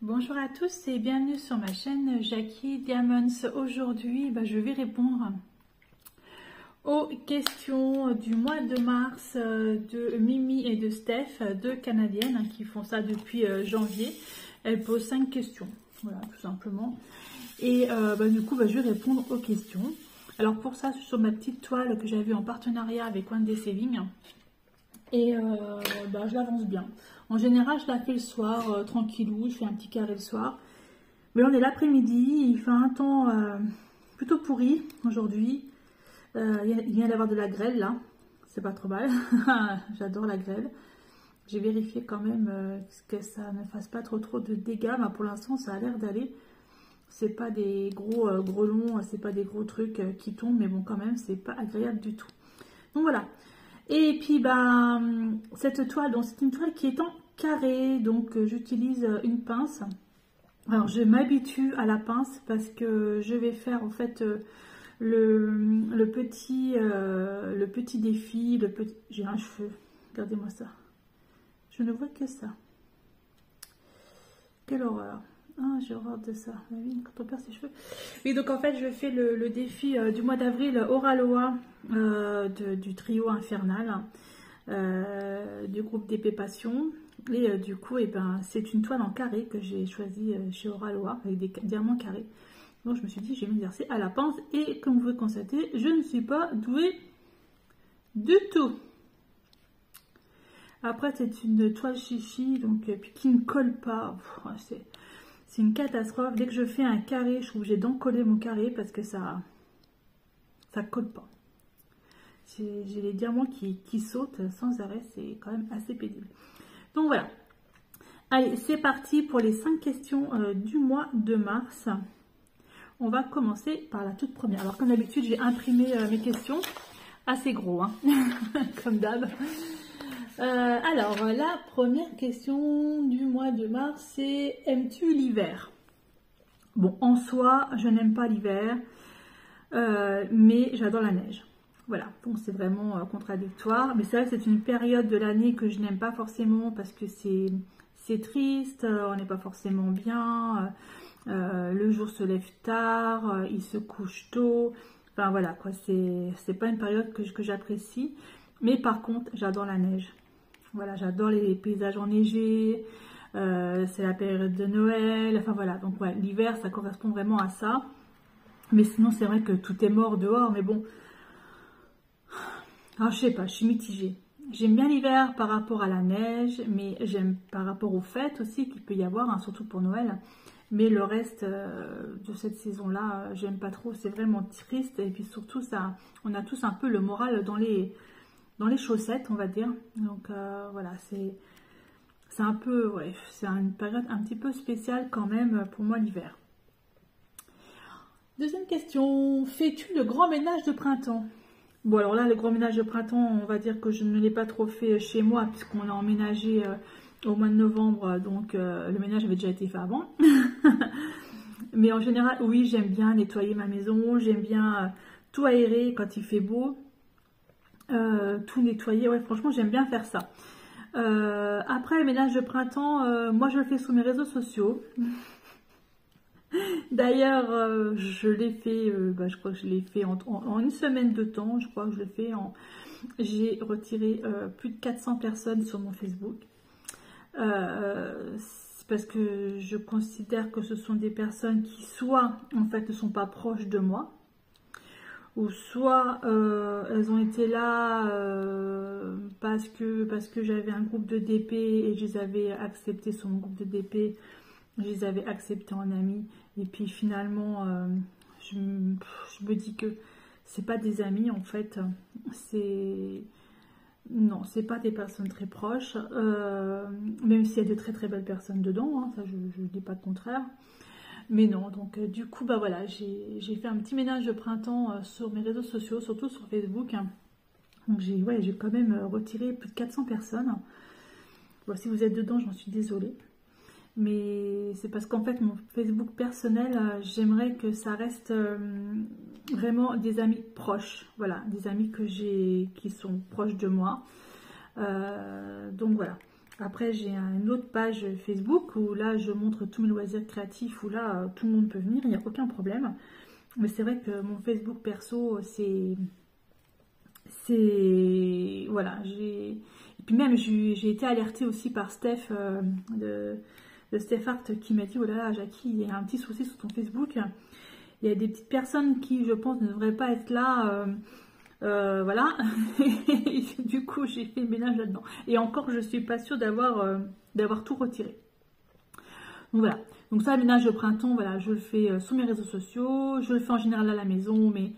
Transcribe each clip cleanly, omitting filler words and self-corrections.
Bonjour à tous et bienvenue sur ma chaîne Jackie Diamonds. Aujourd'hui, je vais répondre aux questions du mois de mars de Mimi et de Steph, deux Canadiennes qui font ça depuis janvier. Elles posent 5 questions, voilà, tout simplement. Et du coup, je vais répondre aux questions. Alors pour ça, je suis sur ma petite toile que j'avais en partenariat avec One Day Saving. Et je l'avance bien. En général, je la fais le soir, tranquillou, je fais un petit carré le soir. Mais là, on est l'après-midi, il fait un temps plutôt pourri aujourd'hui. Il vient d'avoir de la grêle là, c'est pas trop mal. J'adore la grêle. J'ai vérifié quand même que ça ne fasse pas trop de dégâts. Mais pour l'instant, ça a l'air d'aller. C'est pas des gros grelons, c'est pas des gros trucs qui tombent, mais bon, quand même, c'est pas agréable du tout. Donc voilà. Et puis cette toile, donc c'est une toile qui est en carré, donc j'utilise une pince. Alors je m'habitue à la pince parce que je vais faire en fait le petit défi, j'ai un cheveu, regardez-moi ça. Je ne vois que ça. Quelle horreur. Ah, j'ai horreur de ça. Oui, quand on perd ses cheveux. Oui, donc en fait, je fais le défi du mois d'avril Oraloa du trio infernal du groupe d'épée passion. Et du coup, c'est une toile en carré que j'ai choisie chez Oraloa avec des diamants carrés. Donc je me suis dit, je vais m'exercer à la pince. Et comme vous pouvez constater, je ne suis pas douée du tout. Après, c'est une toile chichi, donc puis qui ne colle pas. C'est une catastrophe. Dès que je fais un carré, je suis obligée d'encoller mon carré parce que ça colle pas. J'ai les diamants qui sautent sans arrêt. C'est quand même assez pénible. Donc voilà. Allez, c'est parti pour les 5 questions du mois de mars. On va commencer par la toute première. Alors comme d'habitude, j'ai imprimé mes questions. Assez gros, hein comme d'hab. Alors, la première question du mois de mars, c'est « Aimes-tu l'hiver ?» Bon, en soi, je n'aime pas l'hiver, mais j'adore la neige. Voilà, donc c'est vraiment contradictoire. Mais c'est vrai que c'est une période de l'année que je n'aime pas forcément parce que c'est triste, on n'est pas forcément bien, le jour se lève tard, il se couche tôt. Enfin voilà, quoi, c'est pas une période que j'apprécie. Mais par contre, j'adore la neige. Voilà, j'adore les paysages enneigés, c'est la période de Noël, enfin voilà, donc ouais, l'hiver ça correspond vraiment à ça. Mais sinon c'est vrai que tout est mort dehors, mais bon, alors je sais pas, je suis mitigée. J'aime bien l'hiver par rapport à la neige, mais j'aime par rapport aux fêtes aussi qu'il peut y avoir, hein, surtout pour Noël. Mais le reste de cette saison-là, j'aime pas trop, c'est vraiment triste. Et puis surtout, on a tous un peu le moral dans les chaussettes, on va dire. Donc voilà, c'est un peu, ouais, c'est une période un petit peu spéciale quand même pour moi l'hiver. Deuxième question, fais-tu le grand ménage de printemps? Bon alors là, le grand ménage de printemps, on va dire que je ne l'ai pas trop fait chez moi puisqu'on a emménagé au mois de novembre, donc le ménage avait déjà été fait avant. Mais en général, oui, j'aime bien nettoyer ma maison, j'aime bien tout aérer quand il fait beau. Tout nettoyer, ouais, franchement j'aime bien faire ça. Après le ménage de printemps, moi je le fais sur mes réseaux sociaux. D'ailleurs je l'ai fait, je crois que je l'ai fait en une semaine de temps. Je crois que je l'ai fait j'ai retiré plus de 400 personnes sur mon Facebook. C'est parce que je considère que ce sont des personnes qui soit en fait ne sont pas proches de moi, ou soit elles ont été là parce que j'avais un groupe de DP et je les avais acceptés sur mon groupe de DP, je les avais acceptés en amis, et puis finalement je me dis que c'est pas des amis en fait, non, c'est pas des personnes très proches, même s'il y a de très belles personnes dedans, hein, ça je ne dis pas le contraire. Mais non, donc du coup, voilà, j'ai fait un petit ménage de printemps sur mes réseaux sociaux, surtout sur Facebook. Hein. Donc j'ai quand même retiré plus de 400 personnes. Bon, si vous êtes dedans, j'en suis désolée. Mais c'est parce qu'en fait, mon Facebook personnel, j'aimerais que ça reste vraiment des amis proches. Voilà, des amis que j'ai qui sont proches de moi. Donc voilà. Après, j'ai une autre page Facebook où là, je montre tous mes loisirs créatifs, où là, tout le monde peut venir, il n'y a aucun problème. Mais c'est vrai que mon Facebook perso, voilà, et puis même, j'ai été alertée aussi par Steph, de Steph Art, qui m'a dit, oh là là, Jackie, il y a un petit souci sur ton Facebook. Il y a des petites personnes qui, je pense, ne devraient pas être là. Voilà. Et du coup, j'ai fait le ménage là-dedans. Et encore, je suis pas sûre d'avoir tout retiré. Donc voilà. Donc ça, le ménage de printemps, voilà, je le fais sur mes réseaux sociaux. Je le fais en général à la maison, mais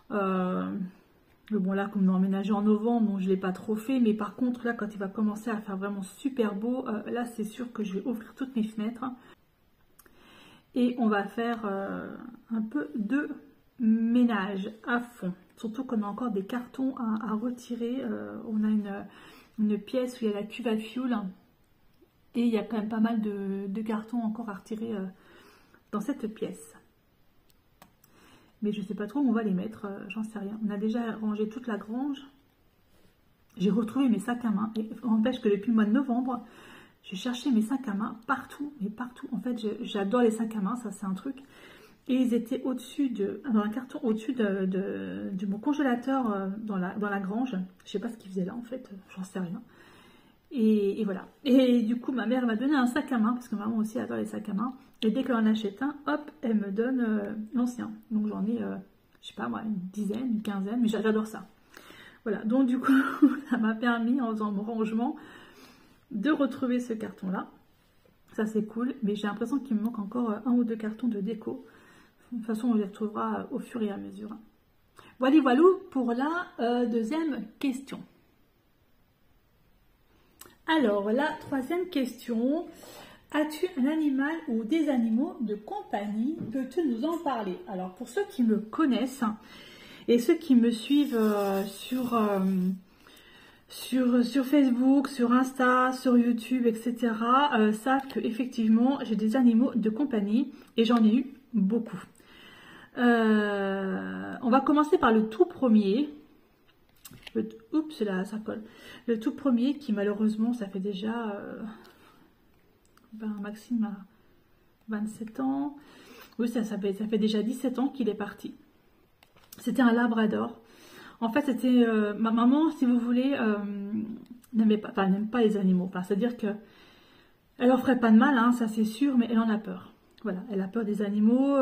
bon là, comme on a emménagé en novembre, bon, je ne l'ai pas trop fait. Mais par contre, là, quand il va commencer à faire vraiment super beau, là, c'est sûr que je vais ouvrir toutes mes fenêtres. Et on va faire un peu de ménage à fond. Surtout qu'on a encore des cartons à retirer. On a une pièce où il y a la cuve à fioul. Et il y a quand même pas mal de cartons encore à retirer dans cette pièce. Mais je ne sais pas trop où on va les mettre, j'en sais rien. On a déjà rangé toute la grange. J'ai retrouvé mes sacs à main. Et n'empêche que depuis le mois de novembre, j'ai cherché mes sacs à main partout, mais partout. En fait, j'adore les sacs à main, ça c'est un truc. Et ils étaient au-dessus dans un carton au-dessus de mon congélateur dans la grange. Je sais pas ce qu'ils faisaient là en fait, j'en sais rien. Et voilà. Et du coup, ma mère m'a donné un sac à main, parce que maman aussi adore les sacs à main. Et dès qu'elle en achète un, hop, elle me donne l'ancien. Donc j'en ai, je sais pas moi, une dizaine, une quinzaine, mais j'adore ça. Voilà, donc du coup, ça m'a permis, en faisant mon rangement, de retrouver ce carton-là. Ça c'est cool, mais j'ai l'impression qu'il me manque encore un ou deux cartons de déco. De toute façon, on les retrouvera au fur et à mesure. Voilà, voilà pour la deuxième question. Alors, la troisième question. As-tu un animal ou des animaux de compagnie? Peux-tu nous en parler? Alors, pour ceux qui me connaissent et ceux qui me suivent sur Facebook, sur Insta, sur YouTube, etc., savent que effectivement j'ai des animaux de compagnie et j'en ai eu beaucoup. On va commencer par le tout premier. Oups, là, ça colle. Le tout premier qui malheureusement, ça fait déjà... Maxime a 27 ans. Oui, ça fait déjà 17 ans qu'il est parti. C'était un labrador. En fait, c'était... ma maman, si vous voulez, n'aime pas les animaux. C'est-à-dire que elle leur ferait pas de mal, hein, ça c'est sûr, mais elle en a peur. Voilà, elle a peur des animaux,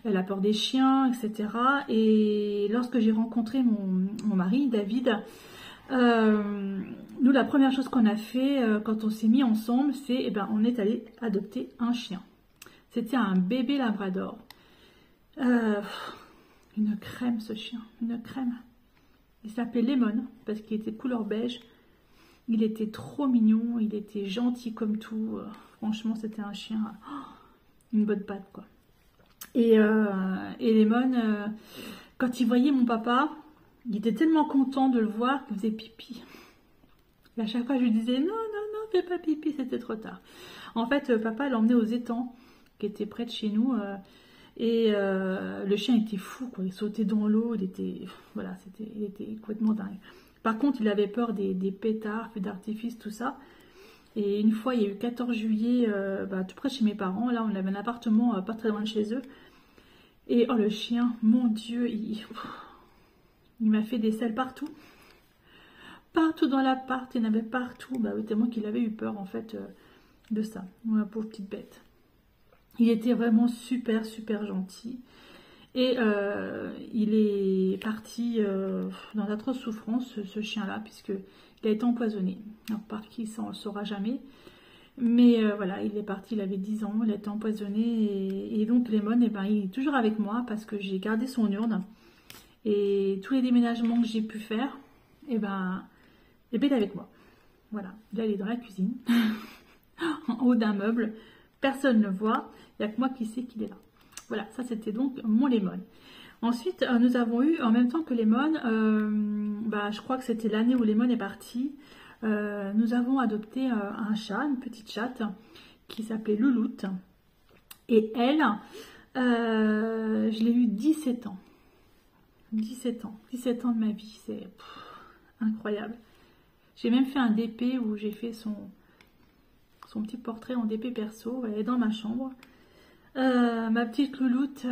elle a peur des chiens, etc. Et lorsque j'ai rencontré mon mari, David, nous, la première chose qu'on a fait quand on s'est mis ensemble, c'est on est allé adopter un chien. C'était un bébé labrador. Une crème, ce chien, une crème. Il s'appelait Lemon parce qu'il était couleur beige. Il était trop mignon, il était gentil comme tout. Franchement, c'était un chien... une bonne patte, quoi. Et Lemon, quand il voyait mon papa, il était tellement content de le voir qu'il faisait pipi. Et à chaque fois, je lui disais, non, non, non, fais pas pipi, c'était trop tard. En fait, papa l'emmenait aux étangs, qui étaient près de chez nous, et le chien était fou, quoi. Il sautait dans l'eau, il était complètement dingue. Par contre, il avait peur des pétards, feux d'artifice, tout ça. Et une fois, il y a eu 14 juillet, tout près de chez mes parents. Là, on avait un appartement pas très loin de chez eux. Et oh, le chien, mon Dieu, il m'a fait des selles partout. Partout dans l'appart, il y en avait partout. Oui, tellement qu'il avait eu peur, en fait, de ça. Ma pauvre petite bête. Il était vraiment super, super gentil. Et il est parti dans d'atroces souffrances, ce chien-là, puisque... il a été empoisonné. Alors, par qui, ça, on ne le saura jamais. Mais voilà, il est parti, il avait 10 ans, il a été empoisonné. Et donc, Lemon, il est toujours avec moi parce que j'ai gardé son urne. Et tous les déménagements que j'ai pu faire, il est avec moi. Voilà, là, il est dans la cuisine, en haut d'un meuble. Personne ne le voit, il n'y a que moi qui sais qu'il est là. Voilà, ça, c'était donc mon Lemon. Ensuite, nous avons eu, en même temps que Lemon, je crois que c'était l'année où Lemon est parti, nous avons adopté un chat, une petite chatte, qui s'appelait Louloute. Et elle, je l'ai eu 17 ans. 17 ans. 17 ans de ma vie, c'est incroyable. J'ai même fait un DP où j'ai fait son petit portrait en DP perso. Elle est dans ma chambre. Ma petite louloute,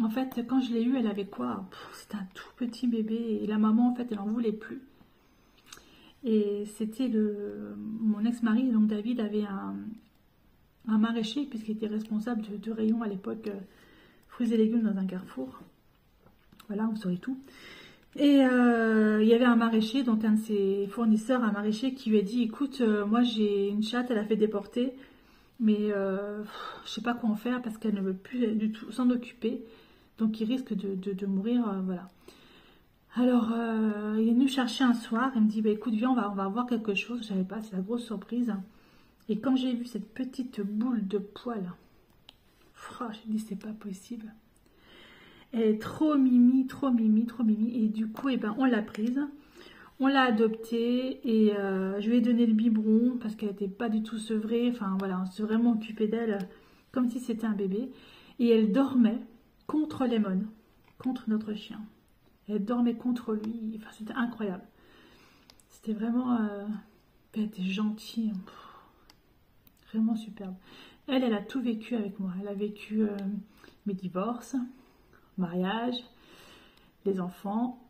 en fait, quand je l'ai eue, elle avait quoi? C'était un tout petit bébé et la maman, en fait, elle en voulait plus. Et c'était mon ex-mari, donc David, avait un maraîcher, puisqu'il était responsable de rayon à l'époque, fruits et légumes dans un carrefour. Voilà, vous saurez tout. Et il y avait un maraîcher, donc un de ses fournisseurs, un maraîcher, qui lui a dit, écoute, moi j'ai une chatte, elle a fait déporter, mais je sais pas quoi en faire parce qu'elle ne veut plus du tout s'en occuper, donc il risque de mourir, voilà. Alors il est venu chercher un soir, il me dit, bah, écoute, viens, on va voir quelque chose, je savais pas, c'est la grosse surprise. Et quand j'ai vu cette petite boule de poils, j'ai dit, c'est pas possible. Elle est trop mimi, trop mimi, trop mimi. Et du coup, eh ben, on l'a prise. On l'a adoptée. Et je lui ai donné le biberon parce qu'elle n'était pas du tout sevrée. Enfin, voilà, on s'est vraiment occupé d'elle comme si c'était un bébé. Et elle dormait contre Lemon, contre notre chien. Elle dormait contre lui. Enfin, c'était incroyable. C'était vraiment... elle était gentille. Vraiment superbe. Elle a tout vécu avec moi. Elle a vécu mes divorces, mariage, les enfants.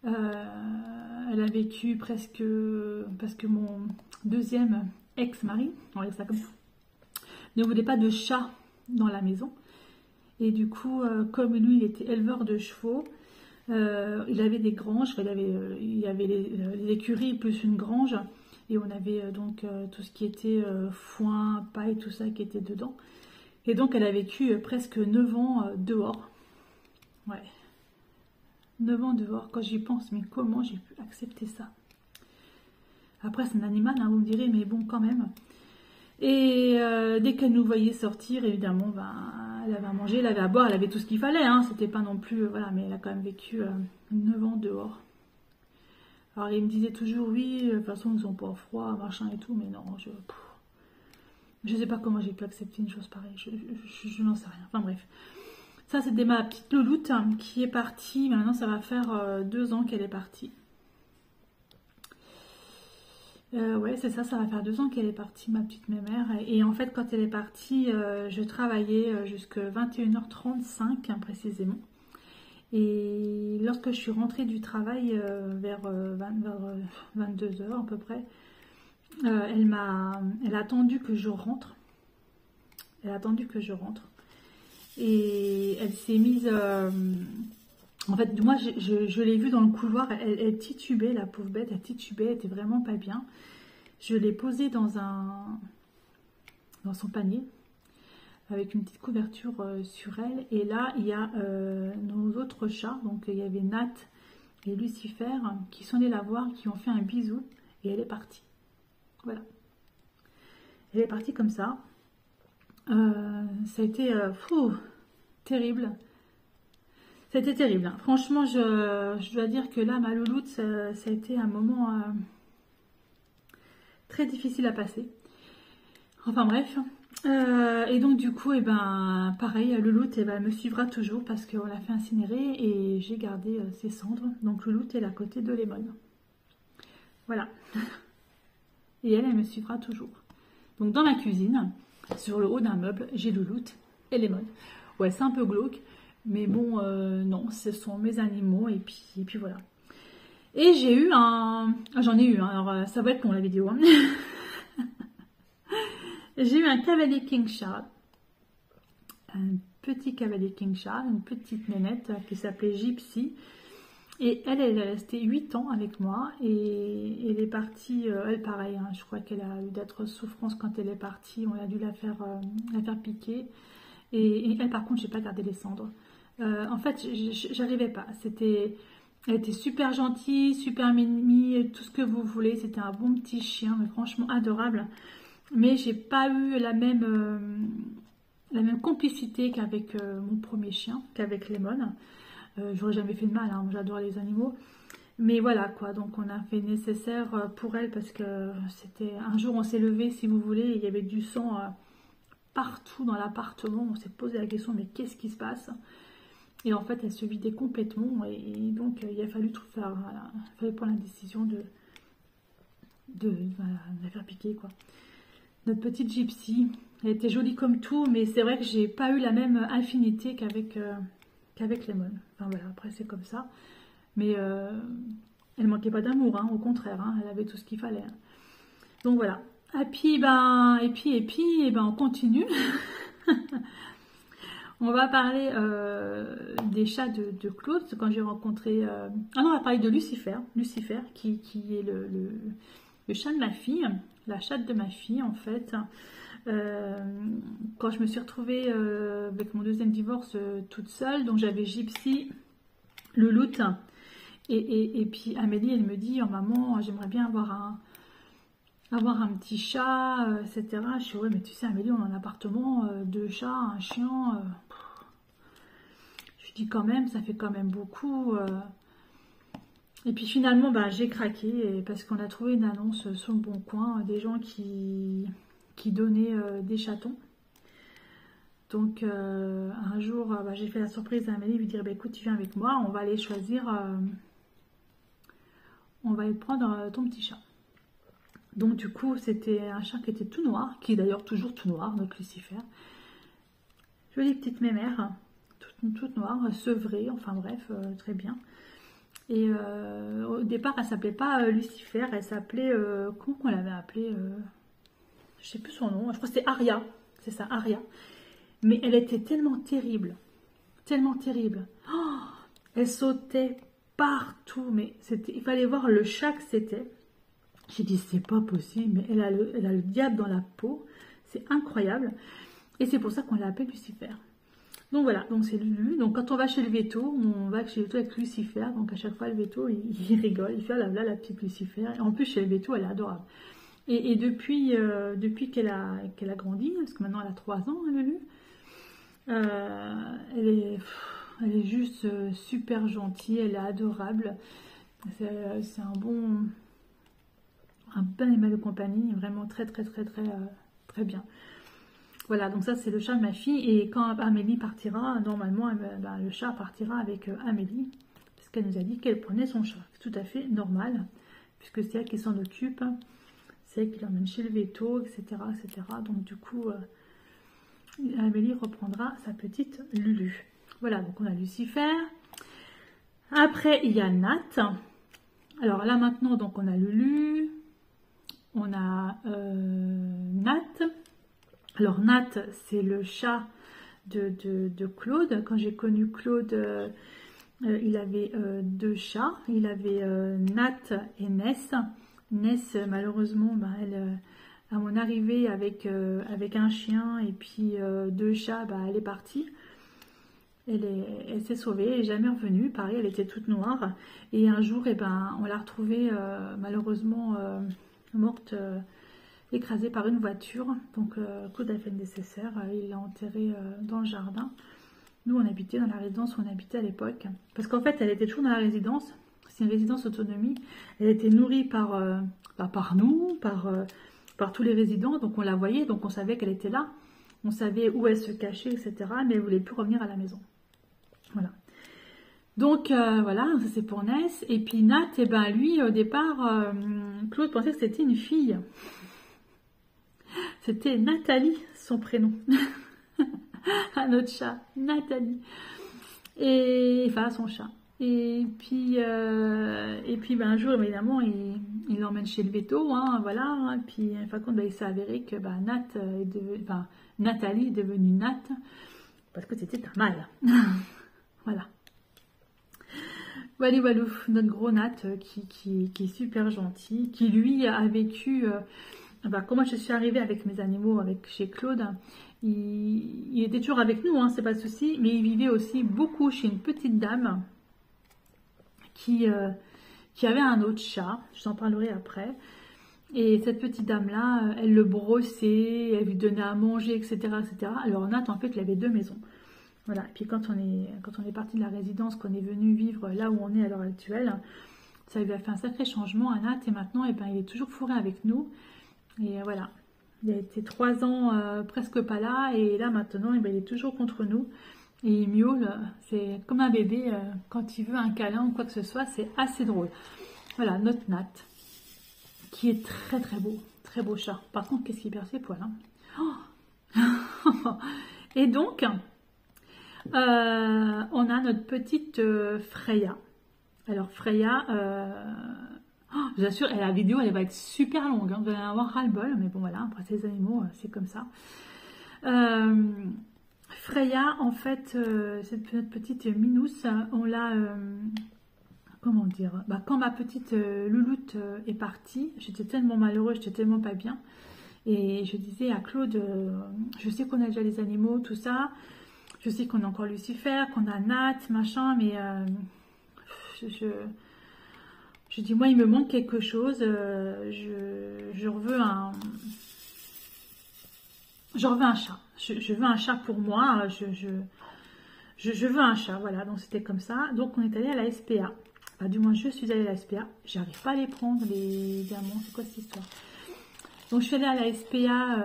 Elle a vécu presque... Parce que mon deuxième ex-mari, on va dire ça comme ça, ne voulait pas de chat dans la maison. Et du coup, comme lui, il était éleveur de chevaux, il avait des granges, il y avait les écuries plus une grange. Et on avait donc tout ce qui était foin, paille, tout ça qui était dedans. Et donc elle a vécu presque 9 ans dehors. Ouais. 9 ans dehors, quand j'y pense, mais comment j'ai pu accepter ça? Après c'est un animal, hein, vous me direz, mais bon quand même. Et dès qu'elle nous voyait sortir, évidemment, ben, elle avait à manger, elle avait à boire, elle avait tout ce qu'il fallait. Hein, c'était pas non plus, voilà, mais elle a quand même vécu 9 ans dehors. Alors il me disait toujours oui, de toute façon ils sont pas froids, machin et tout, mais non, je sais pas comment j'ai pu accepter une chose pareille, je n'en sais rien. Enfin bref, ça c'était ma petite louloute qui est partie, maintenant ça va faire 2 ans qu'elle est partie. Ouais c'est ça, ça va faire 2 ans qu'elle est partie, ma petite mémère. Et en fait quand elle est partie, je travaillais jusqu'à 21h35 hein, précisément. Et lorsque je suis rentrée du travail vers 22h à peu près, elle a attendu que je rentre. Elle a attendu que je rentre. Et elle s'est mise... en fait, moi, je l'ai vue dans le couloir. Elle titubait, la pauvre bête. Elle titubait, elle était vraiment pas bien. Je l'ai posée dans son panier, avec une petite couverture sur elle. Et là, il y a nos autres chats. Donc, il y avait Nat et Lucifer qui sont allés la voir, qui ont fait un bisou. Et elle est partie. Voilà. Elle est partie comme ça. Ça a été terrible. Ça a été terrible. Hein. Franchement, je dois dire que là, ma louloute, ça a été un moment très difficile à passer. Enfin bref. Et donc du coup, ben, pareil, louloute, elle me suivra toujours parce qu'on l'a fait incinérer et j'ai gardé ses cendres. Donc louloute est à côté de Lemon. Voilà. Et elle me suivra toujours. Donc dans ma cuisine, sur le haut d'un meuble, j'ai louloute et Lemon. Ouais, c'est un peu glauque, mais bon, non, ce sont mes animaux et puis voilà. Et j'ai eu j'en ai eu, hein, alors ça va être long la vidéo. Hein. J'ai eu un cavalier King Charles, un petit cavalier King Charles, une petite nénette qui s'appelait Gypsy. Et elle est restée 8 ans avec moi et elle est partie, elle pareil, hein, je crois qu'elle a eu d'être souffrance quand elle est partie, on a dû la faire piquer. Et elle par contre, j'ai pas gardé les cendres. En fait, j'arrivais pas, elle était super gentille, super mimi, tout ce que vous voulez, c'était un bon petit chien, mais franchement adorable. Mais j'ai pas eu la même complicité qu'avec mon premier chien, qu'avec Lemon. J'aurais jamais fait de mal, hein, j'adore les animaux. Mais voilà quoi, donc on a fait nécessaire pour elle parce que c'était... Un jour on s'est levé, si vous voulez, et il y avait du sang partout dans l'appartement. On s'est posé la question, mais qu'est-ce qui se passe? Et en fait, elle se vidait complètement. Et donc il a fallu tout faire. Voilà. Il fallait prendre la décision de la faire piquer quoi. notre petite gypsy. Elle était jolie comme tout, mais c'est vrai que j'ai pas eu la même affinité qu'avec Lemon. Enfin voilà, après c'est comme ça. Mais elle manquait pas d'amour, hein, au contraire, hein, elle avait tout ce qu'il fallait. Hein. Donc voilà. Et puis, on continue. On va parler des chats de Claude, quand j'ai rencontré... Ah non, on va parler de Lucifer. Lucifer, qui est le chat de ma fille, la chatte de ma fille, en fait. Quand je me suis retrouvée avec mon deuxième divorce toute seule, donc j'avais Gypsy, Louloute, et puis Amélie, elle me dit, oh maman, j'aimerais bien avoir un petit chat, etc. Je suis ouais, mais tu sais Amélie, on a un appartement, 2 chats, un chien. Je dis quand même, ça fait quand même beaucoup. Et puis finalement, bah, j'ai craqué parce qu'on a trouvé une annonce sur le Bon Coin, des gens qui donnaient des chatons. Donc un jour, bah, j'ai fait la surprise à Amélie, lui dire, bah, écoute, tu viens avec moi, on va aller choisir, on va aller prendre ton petit chat. Donc du coup, c'était un chat qui était tout noir, qui est d'ailleurs toujours tout noir, notre Lucifer. Jolie petite mémère, toute noire, sevrée, enfin bref, très bien. Et au départ, elle s'appelait pas Lucifer, elle s'appelait, comment on l'avait appelée, je sais plus son nom, je crois que c'était Aria, c'est ça, Aria. Mais elle était tellement terrible, tellement terrible. Oh, elle sautait partout, mais il fallait voir le chat que c'était. J'ai dit, c'est pas possible, mais elle a le diable dans la peau. C'est incroyable. Et c'est pour ça qu'on l'a appelée Lucifer. Donc voilà, donc c'est Lulu. Donc quand on va chez le veto, on va chez le veto avec Lucifer. Donc à chaque fois, le veto, il rigole. Il fait, là, la petite Lucifer. Et en plus, chez le veto, elle est adorable. Et depuis qu'elle a grandi, parce que maintenant elle a 3 ans, hein, Lulu, elle est juste super gentille. Elle est adorable. C'est un bon animal de compagnie, vraiment très bien. Voilà, donc ça c'est le chat de ma fille, et quand Amélie partira, normalement le chat partira avec Amélie, parce qu'elle nous a dit qu'elle prenait son chat. C'est tout à fait normal, puisque c'est elle qui s'en occupe, c'est elle qui l'emmène chez le veto, etc. Donc du coup, Amélie reprendra sa petite Lulu. Voilà, donc on a Lucifer. Après, il y a Nat. Alors là maintenant, donc on a Lulu, on a Nat. Alors Nat, c'est le chat de Claude. Quand j'ai connu Claude, il avait 2 chats. Il avait Nat et Ness. Ness, malheureusement, bah, à mon arrivée avec un chien et puis 2 chats, bah, elle est partie. Elle s'est sauvée, elle n'est jamais revenue. Pareil, elle était toute noire. Et un jour, ben, on l'a retrouvée malheureusement morte, écrasée par une voiture. Donc Claude a fait le nécessaire, il l'a enterrée dans le jardin. Nous, on habitait dans la résidence où on habitait à l'époque. Parce qu'en fait, elle était toujours dans la résidence. C'est une résidence autonomie. Elle était nourrie par nous, par tous les résidents. Donc on la voyait, donc on savait qu'elle était là. On savait où elle se cachait, etc. Mais elle ne voulait plus revenir à la maison. Voilà. Donc voilà, ça c'est pour Ness. Et puis Nat, et ben lui, au départ, Claude pensait que c'était une fille. C'était Nathalie, son prénom. À notre chat, Nathalie. Et enfin, son chat. Et puis ben, un jour, évidemment, il l'emmène chez le veto, hein, voilà. Et puis, fin de compte, ben, il s'est avéré que ben, Nathalie est devenue Nat parce que c'était un mâle. Voilà. Walou, notre gros Nat qui est super gentil, qui lui a vécu... comment je suis arrivée avec mes animaux chez Claude, il était toujours avec nous, hein, c'est pas le souci, mais il vivait aussi beaucoup chez une petite dame qui avait un autre chat, je t'en parlerai après. Et cette petite dame-là, elle le brossait, elle lui donnait à manger, etc. Alors Nat, en fait, il avait 2 maisons. Voilà, et puis quand on est parti de la résidence, qu'on est venu vivre là où on est à l'heure actuelle, ça lui a fait un sacré changement à Nat, et maintenant, ben, il est toujours fourré avec nous. Et voilà, il a été 3 ans presque pas là, et là maintenant, ben, il est toujours contre nous. Et il miaule, c'est comme un bébé, quand il veut un câlin ou quoi que ce soit, c'est assez drôle. Voilà, notre Nat, qui est très beau, très beau chat. Par contre, qu'est-ce qu'il perd ses poils, hein. Oh. Et donc, on a notre petite Freya. Alors Freya, je vous assure, la vidéo elle va être super longue, hein, vous allez en avoir ras-le-bol, mais bon voilà, après ces animaux, c'est comme ça. Freya, en fait, c'est notre petite minousse, on l'a, comment dire, quand ma petite louloute est partie, j'étais tellement malheureuse, j'étais tellement pas bien, et je disais à Claude, je sais qu'on a déjà les animaux, tout ça, je sais qu'on a encore Lucifer, qu'on a Nat, machin, mais je dis, moi, il me manque quelque chose. Je veux un chat. Je veux un chat pour moi. Je veux un chat. Voilà, donc c'était comme ça. Donc, on est allé à la SPA. Enfin, du moins, je suis allée à la SPA. J'arrive pas à les prendre, les diamants. C'est quoi cette histoire? Donc, je suis allée à la SPA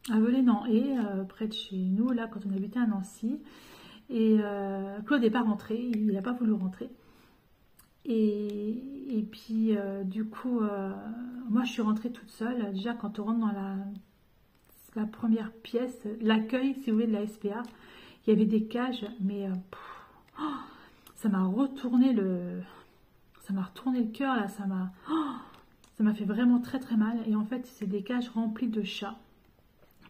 à Velay-en-Haye, près de chez nous, là, quand on habitait à Nancy. Et Claude n'est pas rentré, il n'a pas voulu rentrer. Et puis, du coup, moi, je suis rentrée toute seule. Déjà, quand on rentre dans la première pièce, l'accueil, si vous voulez, de la SPA, il y avait des cages, mais ça m'a retourné le cœur, là, ça m'a fait vraiment très très mal. Et en fait, c'est des cages remplies de chats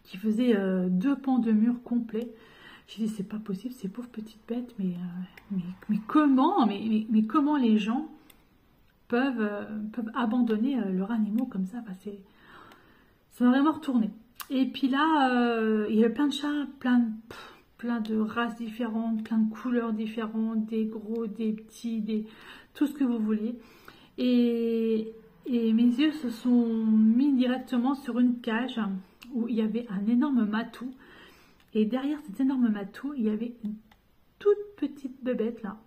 qui faisaient 2 pans de mur complets. J'ai dit, c'est pas possible, ces pauvres petites bêtes, mais comment, mais comment les gens peuvent abandonner leurs animaux comme ça, enfin, ça m'a vraiment retourné. Et puis là, il y avait plein de chats, plein de races différentes, plein de couleurs différentes, des gros, des petits, tout ce que vous voulez. Et mes yeux se sont mis directement sur une cage où il y avait un énorme matou. Et derrière cet énorme matou, il y avait une toute petite bébête là.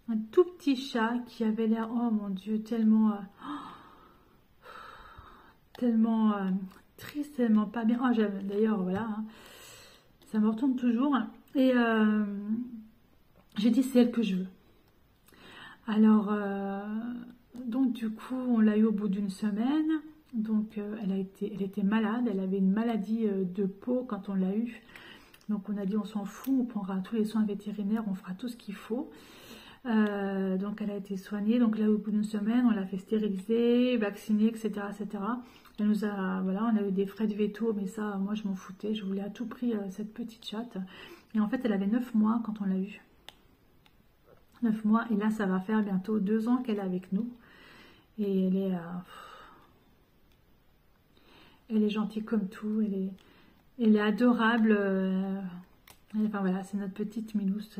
Un tout petit chat qui avait l'air, oh mon Dieu, tellement triste, tellement pas bien. Oh, d'ailleurs, voilà, hein, ça me retourne toujours. Et j'ai dit, c'est elle que je veux. Alors, donc du coup, on l'a eu au bout d'une semaine. Donc, elle était malade, elle avait une maladie de peau quand on l'a eue. Donc on a dit on s'en fout, on prendra tous les soins vétérinaires, on fera tout ce qu'il faut. Donc elle a été soignée, donc là au bout d'une semaine on l'a fait stériliser, vacciner, etc. etc. Elle nous a, voilà, on a eu des frais de veto, mais ça moi je m'en foutais, je voulais à tout prix cette petite chatte. Et en fait elle avait 9 mois quand on l'a eue. 9 mois, et là ça va faire bientôt 2 ans qu'elle est avec nous. Et elle est gentille comme tout, elle est adorable, enfin voilà, c'est notre petite minousse,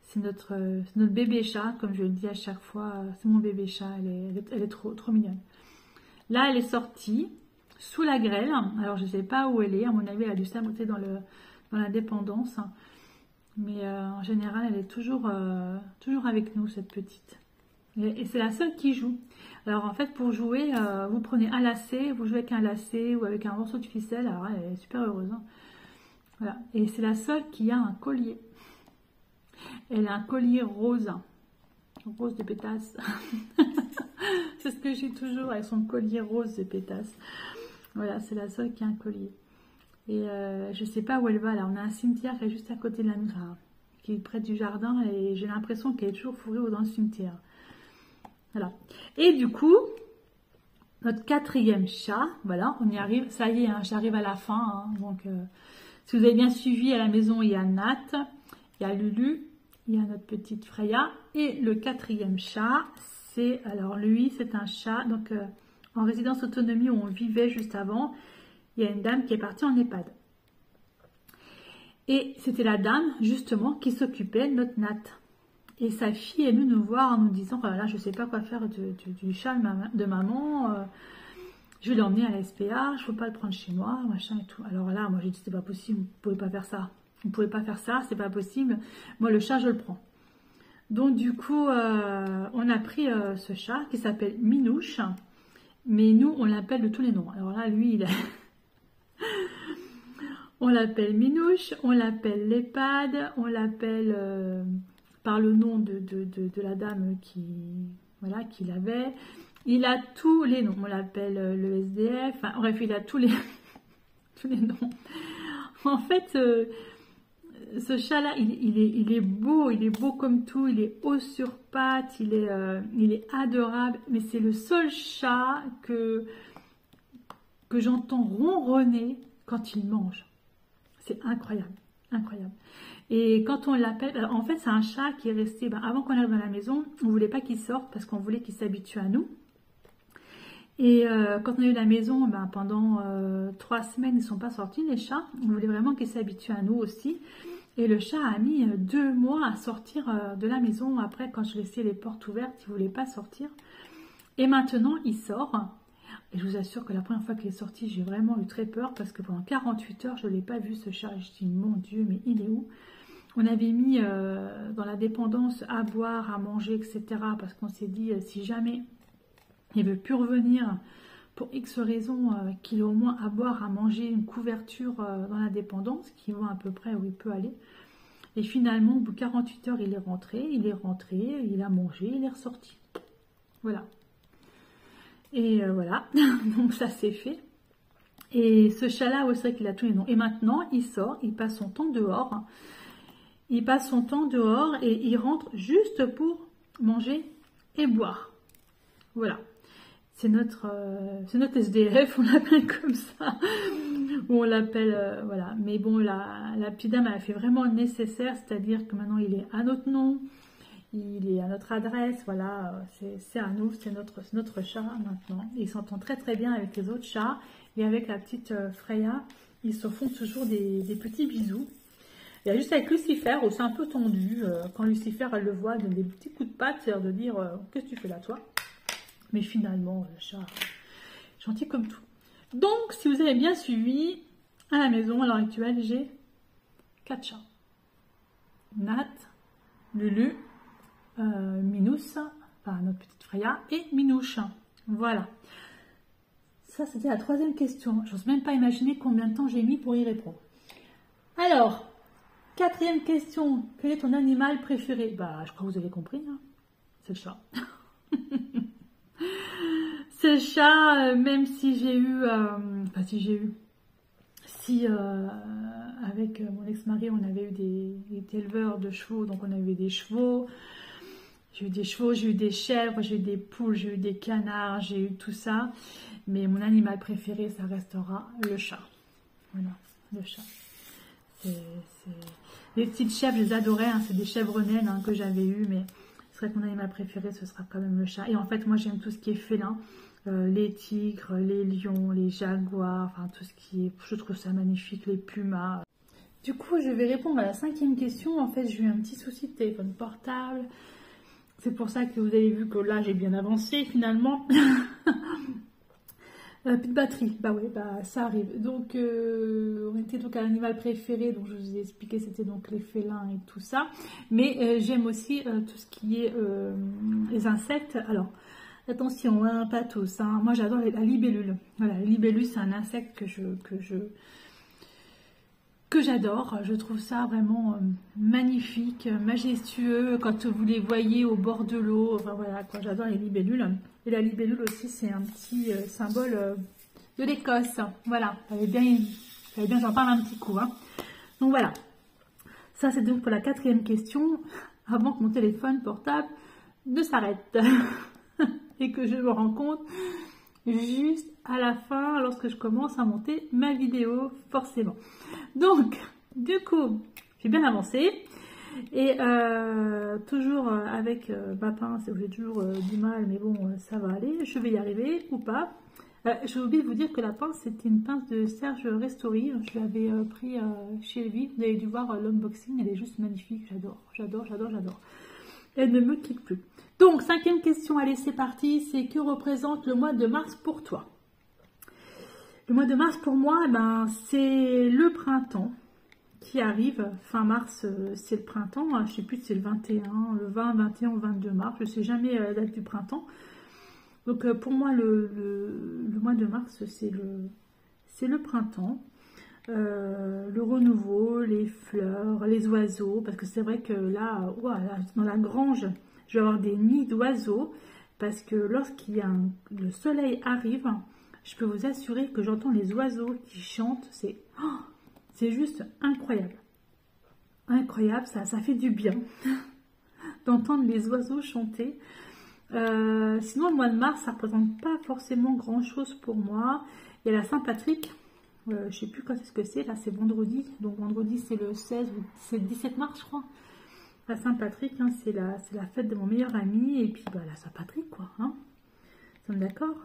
c'est notre bébé chat, comme je le dis à chaque fois, c'est mon bébé chat, elle est trop mignonne. Là, elle est sortie sous la grêle, alors je ne sais pas où elle est, à mon avis, elle a dû s'abriter dans la dépendance, mais en général, elle est toujours avec nous, cette petite. Et c'est la seule qui joue. Alors en fait, pour jouer, vous prenez un lacet, vous jouez avec un lacet ou avec un morceau de ficelle. Alors elle est super heureuse, hein. Voilà. Et c'est la seule qui a un collier. Elle a un collier rose de pétasse. C'est ce que j'ai toujours avec son collier rose de pétasse. Voilà, c'est la seule qui a un collier. Et je sais pas où elle va là. On a un cimetière qui est juste à côté de la maison, enfin, qui est près du jardin, et j'ai l'impression qu'elle est toujours fourrée dans le cimetière. Voilà. Et du coup, notre 4e chat, voilà, on y arrive, ça y est, hein, j'arrive à la fin. Hein, donc, si vous avez bien suivi, à la maison, il y a Nat, il y a Lulu, il y a notre petite Freya. Et le 4e chat, alors lui, c'est un chat, donc en résidence autonomie où on vivait juste avant, il y a une dame qui est partie en EHPAD. Et c'était la dame, justement, qui s'occupait de notre Nat. Et sa fille est venue nous voir en nous disant, oh là, je ne sais pas quoi faire du chat de maman, je vais l'emmener à la SPA, je ne peux pas le prendre chez moi, machin et tout. Alors là, moi j'ai dit, c'est pas possible, vous ne pouvez pas faire ça. Vous ne pouvez pas faire ça, c'est pas possible. Moi, le chat, je le prends. Donc du coup, on a pris ce chat qui s'appelle Minouche, mais nous, on l'appelle de tous les noms. Alors là, lui, on l'appelle Minouche, on l'appelle l'EHPAD, on l'appelle... par le nom de la dame voilà, qu'il avait. Il a tous les noms, on l'appelle le SDF, enfin, bref, il a tous les, tous les noms. En fait, ce chat-là, il est beau comme tout, il est haut sur pattes, il est adorable, mais c'est le seul chat que j'entends ronronner quand il mange. C'est incroyable, incroyable. Et quand on l'appelle, en fait, c'est un chat qui est resté, avant qu'on arrive dans la maison, on ne voulait pas qu'il sorte parce qu'on voulait qu'il s'habitue à nous. Et quand on a eu la maison, pendant 3 semaines, ils ne sont pas sortis, les chats. On voulait vraiment qu'ils s'habituent à nous aussi. Et le chat a mis 2 mois à sortir de la maison. Après, quand je laissais les portes ouvertes, il ne voulait pas sortir. Et maintenant, il sort. Et je vous assure que la première fois qu'il est sorti, j'ai vraiment eu très peur parce que pendant 48 heures, je ne l'ai pas vu, ce chat. Et je dis, mon Dieu, mais il est où? On avait mis dans la dépendance à boire, à manger, etc. Parce qu'on s'est dit, si jamais il ne veut plus revenir pour X raisons, qu'il ait au moins à boire, à manger, une couverture dans la dépendance, qui voit à peu près où il peut aller. Et finalement, au bout de 48 heures, il est rentré, il a mangé, il est ressorti. Voilà. Et voilà, donc ça c'est fait. Et ce chat-là, c'est vrai qu'il a tous les noms. Et maintenant, il sort, il passe son temps dehors. Il passe son temps dehors et il rentre juste pour manger et boire. Voilà. C'est notre SDF, on l'appelle comme ça. Ou on l'appelle, voilà. Mais bon, la petite dame, elle a fait vraiment le nécessaire, c'est-à-dire que maintenant, il est à notre nom, il est à notre adresse, voilà. C'est à nous, c'est notre chat maintenant. Et il s'entend très très bien avec les autres chats. Et avec la petite Freya, ils se font toujours des petits bisous. Il y a juste avec Lucifer, où c'est un peu tendu. Quand Lucifer, elle le voit, elle donne des petits coups de patte, c'est-à-dire de dire qu'est-ce que tu fais là, toi? Mais finalement, le chat, gentil comme tout. Donc, si vous avez bien suivi, à la maison, à l'heure actuelle, j'ai 4 chats. Nat, Lulu, Minous, enfin notre petite Freya, et Minouche. Voilà. Ça, c'était la 3e question. Je n'ose même pas imaginer combien de temps j'ai mis pour y répondre. Alors, 4e question. Quel est ton animal préféré? Je crois que vous avez compris. Hein, c'est le chat. C'est le chat, même si j'ai eu... avec mon ex-mari, on avait eu des éleveurs de chevaux. Donc, on avait des chevaux. J'ai eu des chevaux, j'ai eu des chèvres, j'ai eu des poules, j'ai eu des canards, j'ai eu tout ça. Mais mon animal préféré, ça restera le chat. Voilà, le chat. Les petites chèvres, je les adorais. Hein, c'est des chèvres naines que j'avais eues. Mais c'est vrai que mon animal préféré, ce sera quand même le chat. Et en fait, moi, j'aime tout ce qui est félin. Les tigres, les lions, les jaguars, enfin tout ce qui est... Je trouve ça magnifique, les pumas. Du coup, je vais répondre à la 5e question. En fait, j'ai eu un petit souci de téléphone portable. C'est pour ça que vous avez vu que là, j'ai bien avancé finalement. Plus de batterie, ça arrive. Donc, on était donc à l'animal préféré, donc je vous ai expliqué, c'était donc les félins et tout ça. Mais j'aime aussi tout ce qui est les insectes. Alors, attention, hein, pas tous. Hein. Moi, j'adore la libellule. Voilà, la libellule, c'est un insecte que j'adore. Je trouve ça vraiment magnifique, majestueux quand vous les voyez au bord de l'eau. Enfin voilà, quoi, j'adore les libellules. Et la libellule aussi, c'est un petit symbole de l'Écosse. Voilà, fallait bien j'en parle un petit coup. Hein. Donc voilà, ça c'est donc pour la 4e question, avant que mon téléphone portable ne s'arrête. Et que je me rends compte juste à la fin, lorsque je commence à monter ma vidéo, forcément. Donc, du coup, j'ai bien avancé. Et toujours avec ma pince, j'ai toujours du mal, mais bon, ça va aller. Je vais y arriver ou pas. J'ai oublié de vous dire que la pince, c'était une pince de Serge Restori. Je l'avais pris chez lui. Vous avez dû voir l'unboxing, elle est juste magnifique. J'adore, j'adore, j'adore, j'adore. Elle ne me quitte plus. Donc, 5e question, allez, c'est parti. C'est que représente le mois de mars pour toi? Le mois de mars pour moi, c'est le printemps qui arrive. Fin mars, c'est le printemps. Je ne sais plus si c'est le 21, le 20, 21 ou 22 mars. Je ne sais jamais la date du printemps. Donc, pour moi, le mois de mars, c'est le printemps. Le renouveau, les fleurs, les oiseaux. Parce que c'est vrai que là, dans la grange, je vais avoir des nids d'oiseaux. parce que le soleil arrive, je peux vous assurer que j'entends les oiseaux qui chantent, c'est juste incroyable. Incroyable, ça fait du bien d'entendre les oiseaux chanter. Sinon, le mois de mars, ça ne représente pas forcément grand-chose pour moi. Il y a la Saint-Patrick, je ne sais plus quand est-ce que c'est, là c'est vendredi, donc vendredi c'est le 16 ou c'est le 17 mars je crois. La Saint-Patrick, hein, c'est la fête de mon meilleur ami, et puis bah, la Saint-Patrick quoi, hein. Nous sommes d'accord?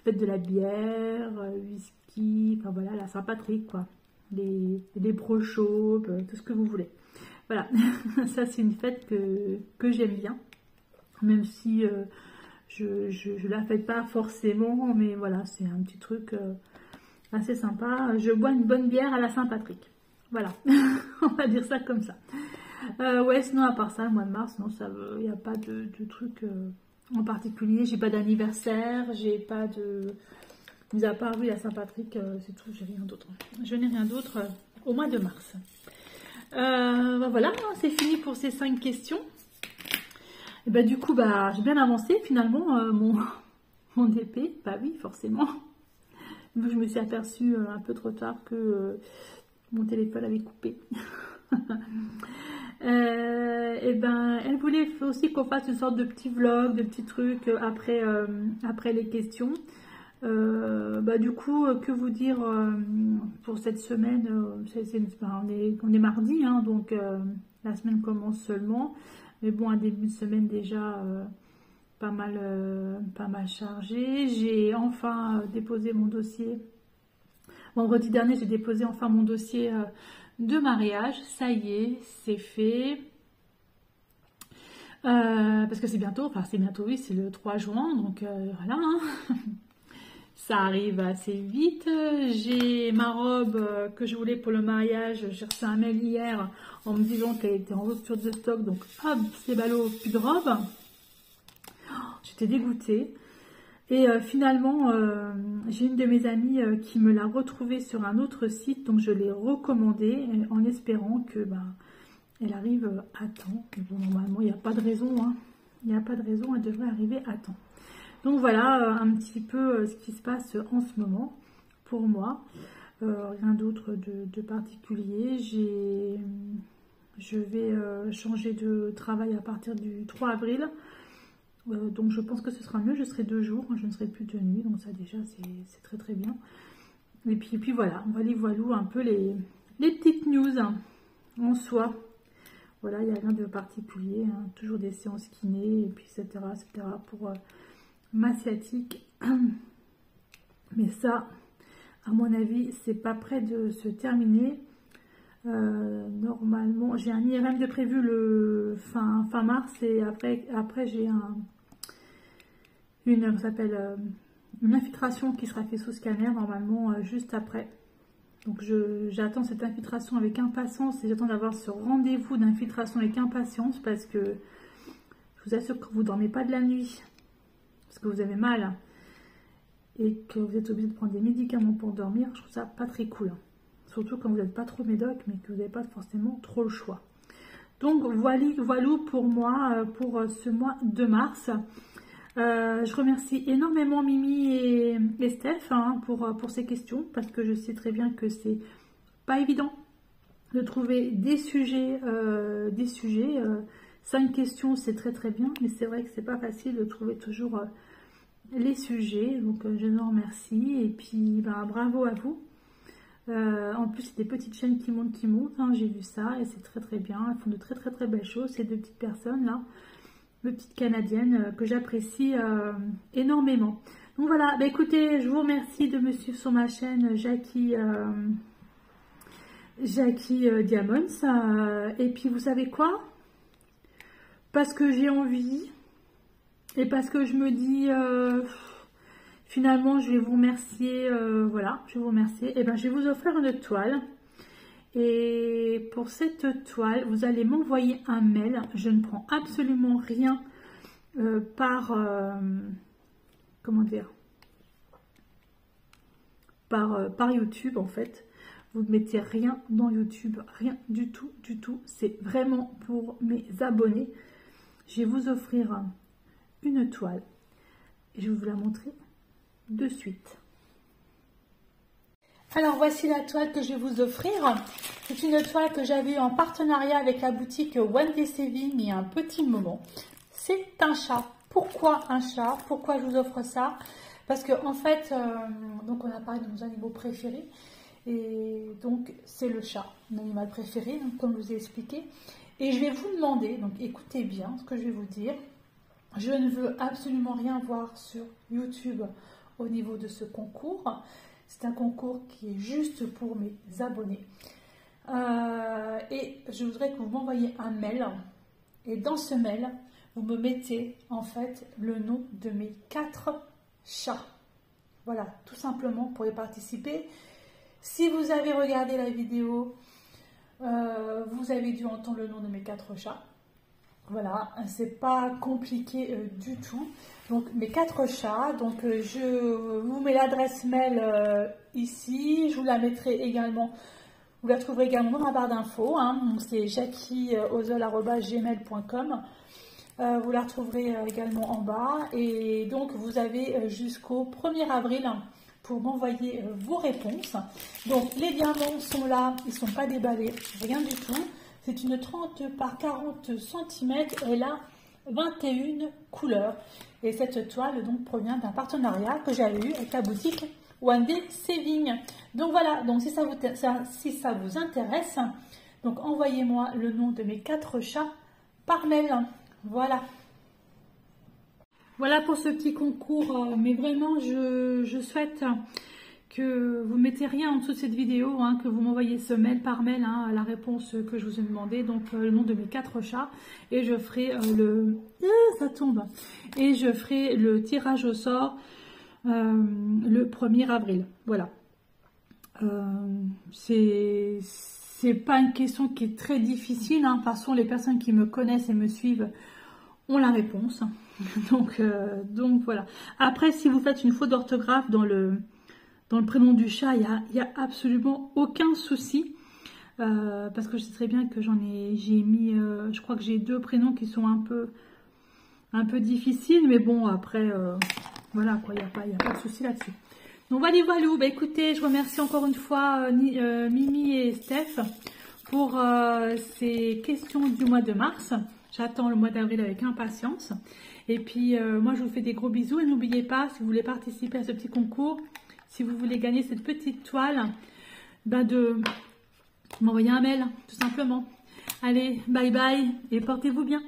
Fête de la bière, whisky, enfin voilà, la Saint-Patrick quoi, les brochopes, tout ce que vous voulez. Voilà, ça c'est une fête que j'aime bien, même si je la fête pas forcément, mais voilà, c'est un petit truc assez sympa. Je bois une bonne bière à la Saint-Patrick. Voilà, on va dire ça comme ça. Ouais, sinon à part ça, le mois de mars, non, il n'y a pas de truc en particulier. J'ai pas d'anniversaire, j'ai pas de... Mis à part, oui, la Saint-Patrick, c'est tout, j'ai rien d'autre. Je n'ai rien d'autre au mois de mars. Ben voilà, c'est fini pour ces 5 questions. Et ben du coup, bah, j'ai bien avancé finalement mon DP. Bah oui, forcément. Je me suis aperçue un peu trop tard que mon téléphone avait coupé. Et ben, elle voulait aussi qu'on fasse une sorte de petit vlog, de petits trucs après les questions. Bah, du coup, que vous dire pour cette semaine, on est mardi, hein, donc la semaine commence seulement. Mais bon, un début de semaine déjà pas mal chargé. J'ai enfin déposé mon dossier. Vendredi dernier, j'ai déposé enfin mon dossier de mariage. Ça y est, c'est fait. Parce que c'est bientôt, oui, c'est le 3 juin, donc voilà. Hein. Ça arrive assez vite. J'ai ma robe que je voulais pour le mariage. J'ai reçu un mail hier en me disant qu'elle était en rupture de stock. Donc hop, c'est ballot, plus de robe. J'étais dégoûtée. Et finalement, j'ai une de mes amies qui me l'a retrouvée sur un autre site. Donc je l'ai recommandée en espérant que elle arrive à temps. Bon, normalement, il n'y a pas de raison. Hein. Il n'y a pas de raison, elle devrait arriver à temps. Donc voilà un petit peu ce qui se passe en ce moment pour moi. Rien d'autre de particulier. Je vais changer de travail à partir du 3 avril. Donc je pense que ce sera mieux. Je serai 2 jours, je ne serai plus de nuit. Donc ça déjà c'est très très bien. Et puis voilà, on va les voilou un peu les petites news en soi. Voilà, il n'y a rien de particulier. Hein. Toujours des séances kiné et puis etc. pour... ma sciatique, mais ça, à mon avis, c'est pas près de se terminer. Normalement, j'ai un IRM de prévu le fin mars et après j'ai une infiltration qui sera faite sous scanner normalement juste après. Donc j'attends cette infiltration avec impatience et j'attends d'avoir ce rendez-vous d'infiltration avec impatience parce que je vous assure que vous ne dormez pas de la nuit. Parce que vous avez mal et que vous êtes obligé de prendre des médicaments pour dormir, je trouve ça pas très cool. Surtout quand vous n'êtes pas trop médoc, mais que vous n'avez pas forcément trop le choix. Donc voilà pour moi, pour ce mois de mars. Je remercie énormément Mimi et Steph hein, pour ces questions, parce que je sais très bien que c'est pas évident de trouver des sujets. 5 questions, c'est très très bien, mais c'est vrai que c'est pas facile de trouver toujours les sujets. Donc je vous remercie et puis bravo à vous. En plus, c'est des petites chaînes qui montent, hein, j'ai vu ça et c'est très très bien. Elles font de très très très belles choses, ces 2 petites personnes là, 2 petites canadiennes que j'apprécie énormément. Donc voilà, écoutez, je vous remercie de me suivre sur ma chaîne Jackie Diamonds. Et puis vous savez quoi? Parce que j'ai envie et parce que je me dis finalement je vais vous remercier, voilà, je vais vous remercier. Et je vais vous offrir une toile et pour cette toile vous allez m'envoyer un mail. Je ne prends absolument rien par YouTube en fait. Vous ne mettez rien dans YouTube, rien du tout, c'est vraiment pour mes abonnés. je vais vous offrir une toile et je vais vous la montrer de suite. Alors voici la toile que je vais vous offrir. C'est une toile que j'avais eu en partenariat avec la boutique One Day Saving il y a un petit moment. C'est un chat. Pourquoi un chat? Pourquoi je vous offre ça? Parce que en fait, donc on a parlé de nos animaux préférés. Et donc c'est le chat, mon animal préféré, donc, comme je vous ai expliqué. Et je vais vous demander, donc écoutez bien ce que je vais vous dire. Je ne veux absolument rien voir sur YouTube au niveau de ce concours. C'est un concours qui est juste pour mes abonnés. Et je voudrais que vous m'envoyiez un mail. Et dans ce mail, vous me mettez en fait le nom de mes 4 chats. Voilà, tout simplement pour y participer. Si vous avez regardé la vidéo, vous avez dû entendre le nom de mes 4 chats. Voilà, c'est pas compliqué du tout. Donc mes 4 chats, donc je vous mets l'adresse mail ici, je vous la mettrai également, vous la trouverez également dans la barre d'infos, hein. C'est jacquieozol@gmail.com. Vous la retrouverez également en bas et donc vous avez jusqu'au 1er avril pour m'envoyer vos réponses. Donc les diamants sont là, ils ne sont pas déballés, rien du tout. C'est une 30 par 40 cm, elle a 21 couleurs. Et cette toile donc provient d'un partenariat que j'avais eu avec la boutique One Day Saving. Donc voilà, donc si ça vous intéresse, donc envoyez-moi le nom de mes 4 chats par mail. Voilà. Voilà pour ce petit concours, mais vraiment je souhaite que vous ne mettez rien en dessous de cette vidéo, hein, que vous m'envoyez ce mail par mail, hein, la réponse que je vous ai demandé, donc le nom de mes 4 chats, et je ferai ça tombe, et je ferai le tirage au sort le 1er avril. Voilà. C'est pas une question qui est très difficile, hein. De toute façon, les personnes qui me connaissent et me suivent ont la réponse. donc voilà. Après, si vous faites une faute d'orthographe dans le prénom du chat, il y a absolument aucun souci. Parce que je sais très bien que j'ai mis, je crois que j'ai 2 prénoms qui sont un peu difficiles. Mais bon, après, voilà quoi, il n'y a pas de souci là-dessus. Donc voilà, bah, écoutez, je remercie encore une fois Mimi et Steph pour ces questions du mois de mars. J'attends le mois d'avril avec impatience. Et puis, moi, je vous fais des gros bisous. Et n'oubliez pas, si vous voulez participer à ce petit concours, si vous voulez gagner cette petite toile, bah de m'envoyer un mail, tout simplement. Allez, bye bye et portez-vous bien.